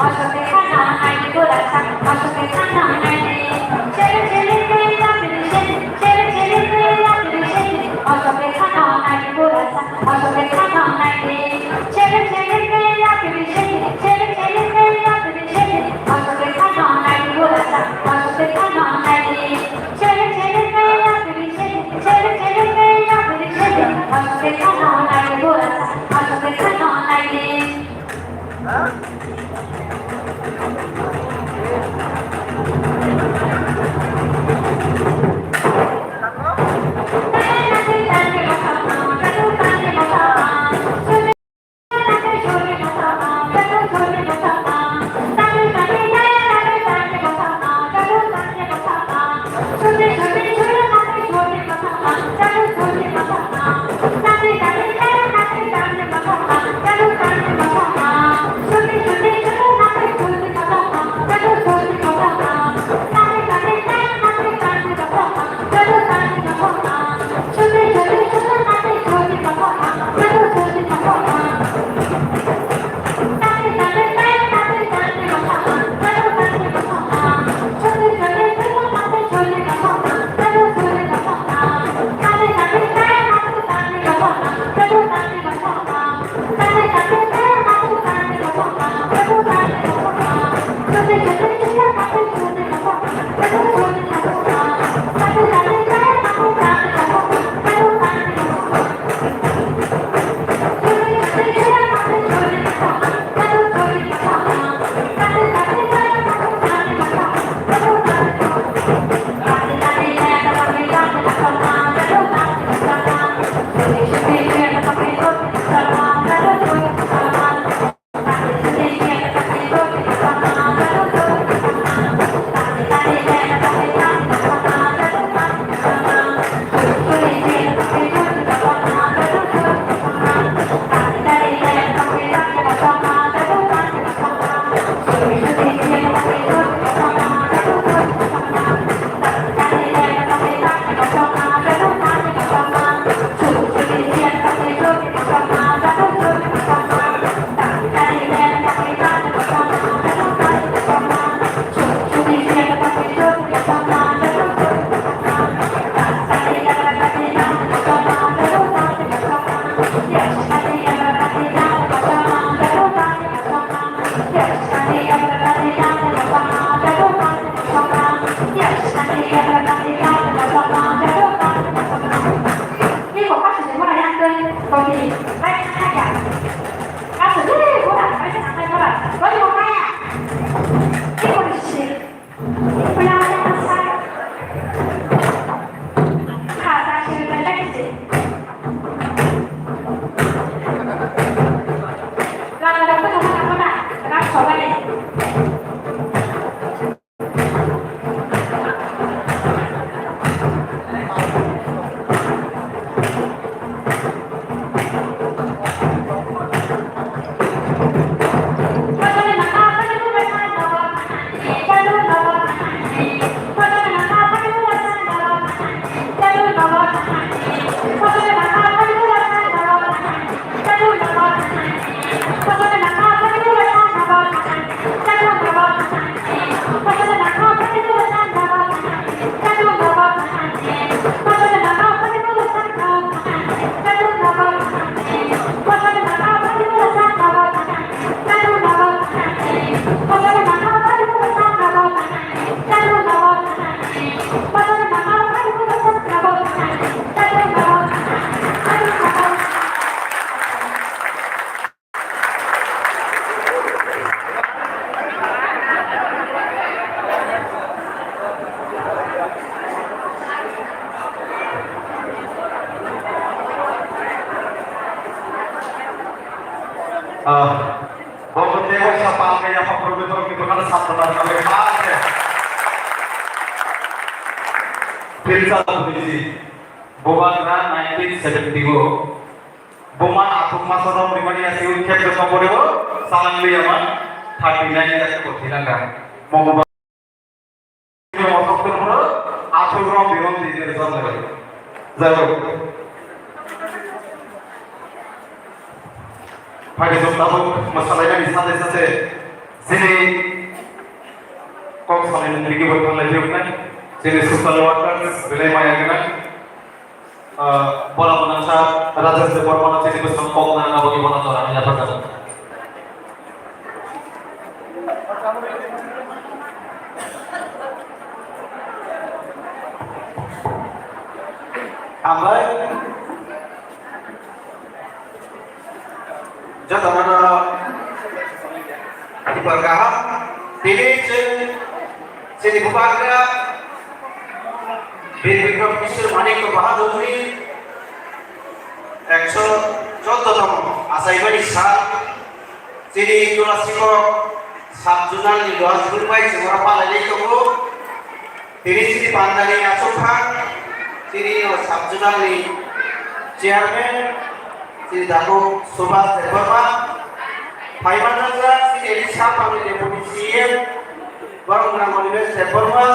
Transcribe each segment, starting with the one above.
অশোকে খানা নাইটি গোলাচা অশোকে খানা নাইটি ছেলে ছেলে মেয়েরা পিরিশে ছেলে ছেলে মেয়েরা পিরিশে অশোকে খানা নাইটি গোলাচা অশোকে খানা নাইটি ছেলে ছেলে মেয়েরা পিরিশে ছেলে ছেলে মেয়েরা পিরিশে অশোকে খানা নাইটি গোলাচা অশোকে খানা নাইটি ছেলে ছেলে মেয়েরা পিরিশে ছেলে ছেলে মেয়েরা পিরিশে অশোকে খানা নাইটি গোলাচা অশোকে খানা nightie Bogoteo sa pamilya pa produtor kita kan sabda kami pakai. Pilsa begini, Bogana 1970 Boman atuk masono dimana ya siul kek ke nomor salang liya man 39 ya ko thilanga Boba ini motor tu nomor atuk rom biron di der zon lagi jaro pakai jom tahu masalahnya di sana sini kok saling memiliki berbagai jumlah sini social workers belai maya kan bola menangsa raja sepor mana sini bersempok nana bagaimana orang menyatakan ambai jatuh mana berkah pilih sini bukannya Bikram Kishore Manik বাহাদুরি 114তম আসাইবাড়ি সাত তিনি তুলাসিক সাবজুনালনি lodge বুলবাই সিমরা পালাইলে তবু তিনি শ্রী পান্দানি আসফ খান তিনি সাবজুনালনি chairman Shri Dadu Subhash Debbarma ফাইমানাজা শ্রী এলিসা পাবলি ডেপুটি সিএম বরংগ্রাম মনিবেশ Debbarma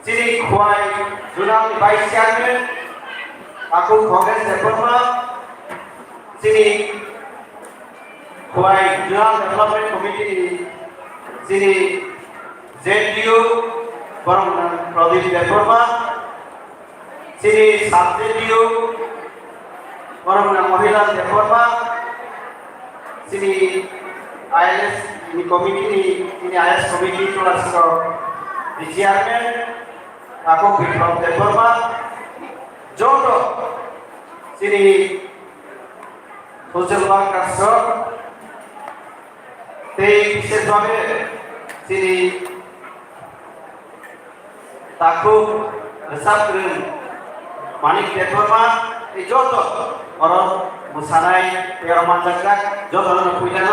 Sini Kuai Junam Vice Chairman, aku Congress Department. Sini Kuai Junam Development Committee. Sini ZDU Barang Pradesh Department. Sini Sub ZDU Barang Mahila Department. Sini ILS ini committee ini ILS committee itu langsung di Chairman. Aku Bikram Deborma, Jodoh, sini social workers, bisa juga sini takut resapkan Manik Deborma, Jodoh orang musanai yang manjakan, Jodoh orang pujian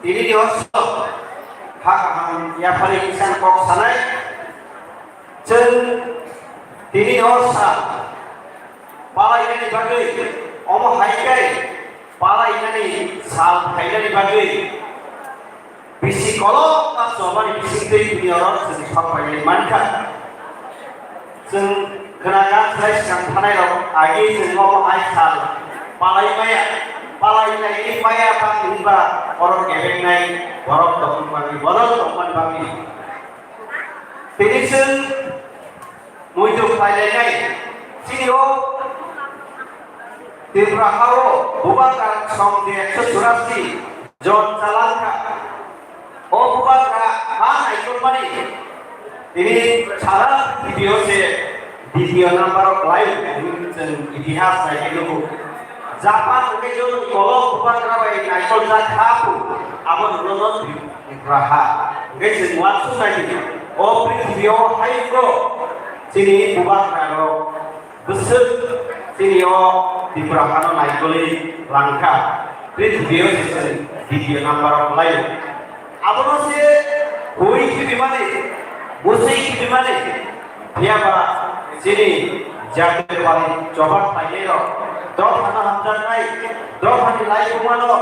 ini diosok hak yang paling kisan kok sanai. Jen ini osa pala ini bagai omo haikai pala ini sal haikai bagai bisi kolok pas coba di bisi itu dunia orang sedih apa yang mankan jen kenakan saya sedang panai loh agi jen omo hai sal pala ini maya apa timba orang kebeng naik borok teman bagi Finishing muncul pada sini di Prakau bukan som di ekstrasi John Salangka bukan mana ikut mana ini cara video number lain itihas lagi dulu Japan oke jauh kalau bukan apa ini ikut zakat apa dulu di Praha oke semua sudah ini prithibiyo haiko sini bukan kalau besar sini di Prakano naikoli langka prithibiyo sini video number lain apa sih hui di mana musik di mana dia pak sini jatuh paling coba tanya lo dok mana hamdan naik dok mana lain kemana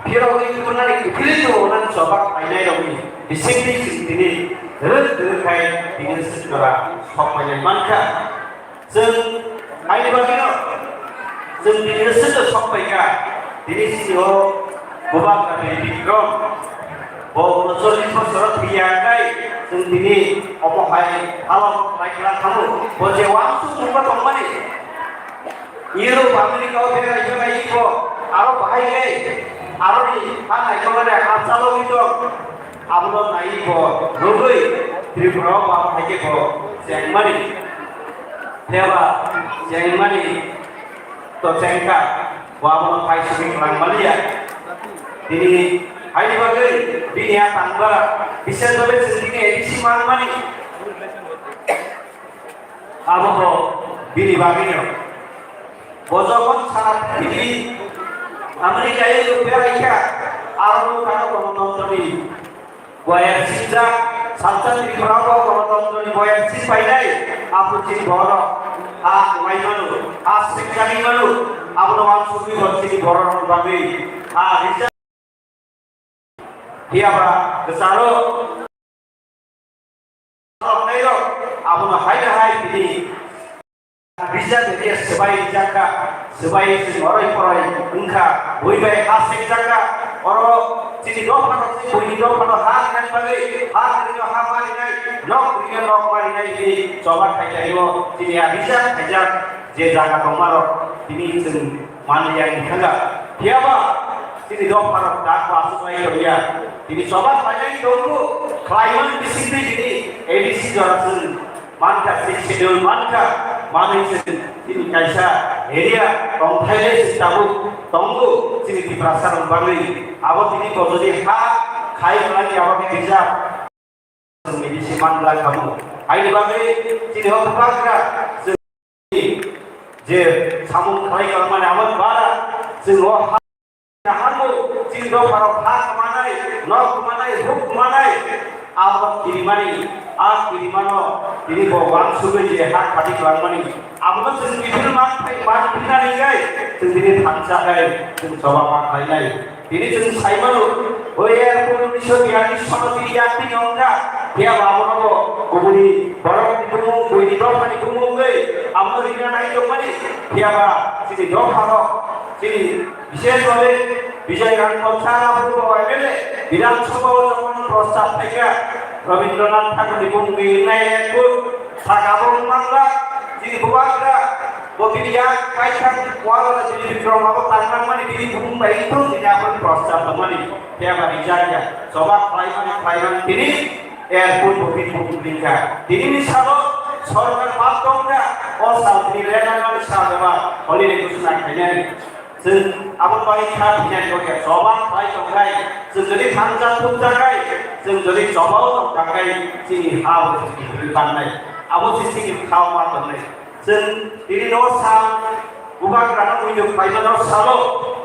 kira itu benar itu orang coba tanya lo ini di sini terkait dengan segera pemain mangka sen ayo bagaimana sen dengan segera sampaikan ini sih bukan dari Bikram bahwa mensolid masyarakat biagai sen ini omong hai alam laki-laki kamu boleh waktu buka pemain Europe Amerika Australia juga itu Arab bahaya Arab ini mana itu ada asal itu Abang naik ko, rogoi, tripura apa aja ko, jangan mani, dewa, jangan mani, to cengka, wabang kai sering lang mani ya, ini, hari bagai, dunia tambah, bisa sampai sendiri edisi mang mani, abang ko, bini baginya, bojokon sangat ini, Amerika itu berapa, Arab kalau nonton ini. Boyan Sinja, Sansan di Prabowo kalau tonton Boyan Sinja ini, aku ciri borok, Maimanu, Srikkani Manu, aku nawang suami berciri borok babi, Rizal, dia besaro, aku nawang ini, Rizal jadi sebaik jaga, sebaik orang-orang engkau, boleh baik asik jaga. oro sini do pano sini do pano ha kan bagi ha rinyo ha mari nai nok rinyo nok mari nai di coba kaja yo sini bisa kaja je jaga tomaro ini sing mana yang dikanga siapa sini do pano tak masuk lagi ya ini coba kaja itu dulu climate di sini ini edisi jarasun manka schedule manka manage ini kaisa area tongthai tabu tonggu sini di prasaran bangli abot ini kalau jadi ha khai lagi abot bisa medisi mandla kamu ai bangli sini hok pakra je samung khai kalau mana abot bara sini Nahanmu cindo para hak manai, nok manai, huk manai, abot kirimani, kirimano, ini bawang suge je hak pati kelang mani, abot sendiri man pina ningai, sendiri thansa kai, sendiri coba makai nai, ini sendiri sai manu, oyer pun bisa diani sama diriati nyongga, dia bawa nopo, kuburi borong di kumung, kui di dopa di kumung gay, amno dina nai jomani, dia ba sini dopa no. তিনি বিশেষভাবে বিজয়গান পঞ্চানপূর্ব MLA বিধানসভা যখন প্রস্তাব থেকে রবীন্দ্রনাথ ঠাকুর এবং সাগাবন বাংলা যিনি ভুবাগরা ববিরিয়া পাইখান কোয়ালা যিনি বিক্রমাব তারমান মানে তিনি মুম্বাই তো তিনি আপন প্রস্তাব মানে তেবা রিজাইয়া সভা ফাইমান তিনি এয়ারপোর্ট ববির মুম্বাইকা তিনি মিশালো সরকার মাধ্যমে অসাউথি রেনাল সাদেবা হলিডে ঘোষণা খাইনানি जों आबाद बायखा बिनाय दगे जबान बाय दगाय जों जदि थांजा थुजागाय जों जदि जबाव दगाय जोंनि हाव जोंनि बाननाय आबो जोंनि खाव मा दनाय जों दिनि न सा बुबाग्राना उइनो फाइनाल सालो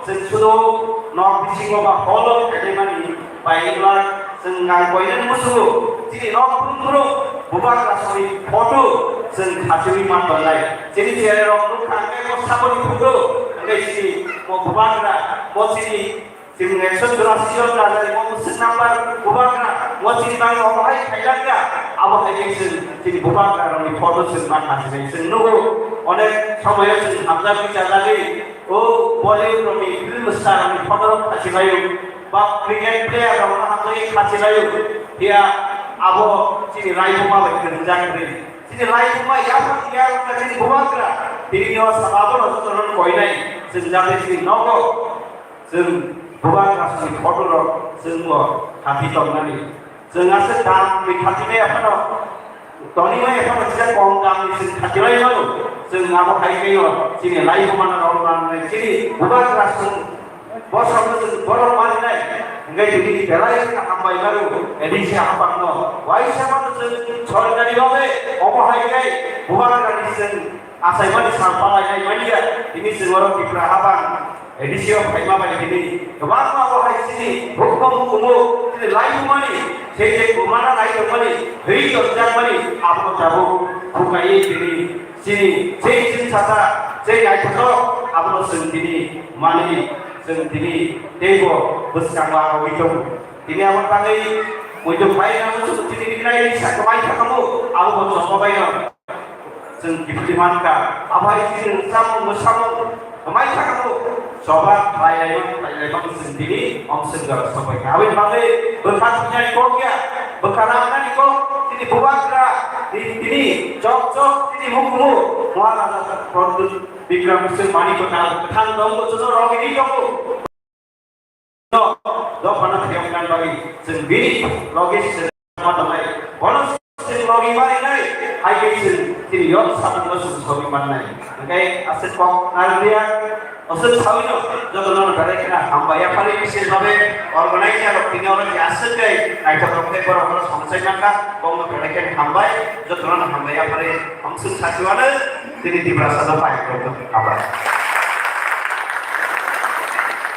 जों सुदो न बिसिङो बा हलो खायमानि बायब्ला जों गायबयन मुसु दिनि न फुनफुरु बुबाग्रा सरि फटो जों खाथिनि मा दनाय जेनि जेरे रंनु खांगे को साबनि फुदो sini mau bubagra mau sini sini ekson durasiyon dari mau musim nambar bubagra mau sini bang mau hai kailanga abo hai sini bubagra rani foto sini mana sini sini nunggu onek sampai sini hamzah bicara lagi oh boleh rani film star rani foto kasih layu bak cricket player rani hamzah kasih layu dia abo sini rayu mau bekerja kiri sini rayu mau ya dia sini bubagra diri nyawa sababon atau turun koinai जों जाने सि नगो जों गोबां गासै फटो जों खाथि दंनानै जों आसे दाम खाथिने एफानो तनिमा एफानो से कम दामनि जों खाथिलाय नांगौ जों आबो हायगैयो जोंनि लाइफ माना रंनानै जोंनि गोबां गासै बसनो जों बर' मानिनाय ngay jadi belai hambai baru edisi hampano waisa manu जों सरकारि भाबे अबहायनाय गोबां गासै आसायमानि सानफालायनाय मानिया ini seluruh diperhaban edisi Faima बायदि ini गोबां मावहाय सिनि हुकुम हुकुमो ini लाइफ मानि सेजे गुमाना लाइफ मानि हरि दरजां मानि आपनो जाबो खुगायै दिनि सिनि जे सासा जे नायथो आपनो जों दिनि मानि जों दिनि देबो बोसकांवा हइदो दिनि आमन बागै बयदो फाइनाबो जों दिनि नाय साकबाय थाखामो आबो जमाबायनो जों दिप्लिमानका आबाय जों सामु मोसामु माय थाखामो सभा फाइलायबो जों दिनि अंसंगार सबाय आबे बागै बोखाथिनाय को गया बोखारामनाय को दिनि बुबाग्रा दिनि जक जक दिनि मुखमु महाराजा प्रद्युत विक्रम सिंह मानिकना थां दं जों रगिनि दं do pana phiyongkan bagi जों बिनि लगे मा दंनाय bonus जों लगे मारि नाय हाइगे जों दिनि यत साबन जों सबै माननाय ओंखाय आसे कम आरलिया असल साविनो जतन डाइरेक्टना हामबाया फारि विशेष भाबे अर्गानाइजार तिनियाव आसे गय नायथा प्रक्रिया पर हमर संसाय नाका कम डाइरेक्ट हामबाय जतन हामबाया फारि हमसु साथिवानो दिनि दिब्रा सादा पाइ करतो हामबाय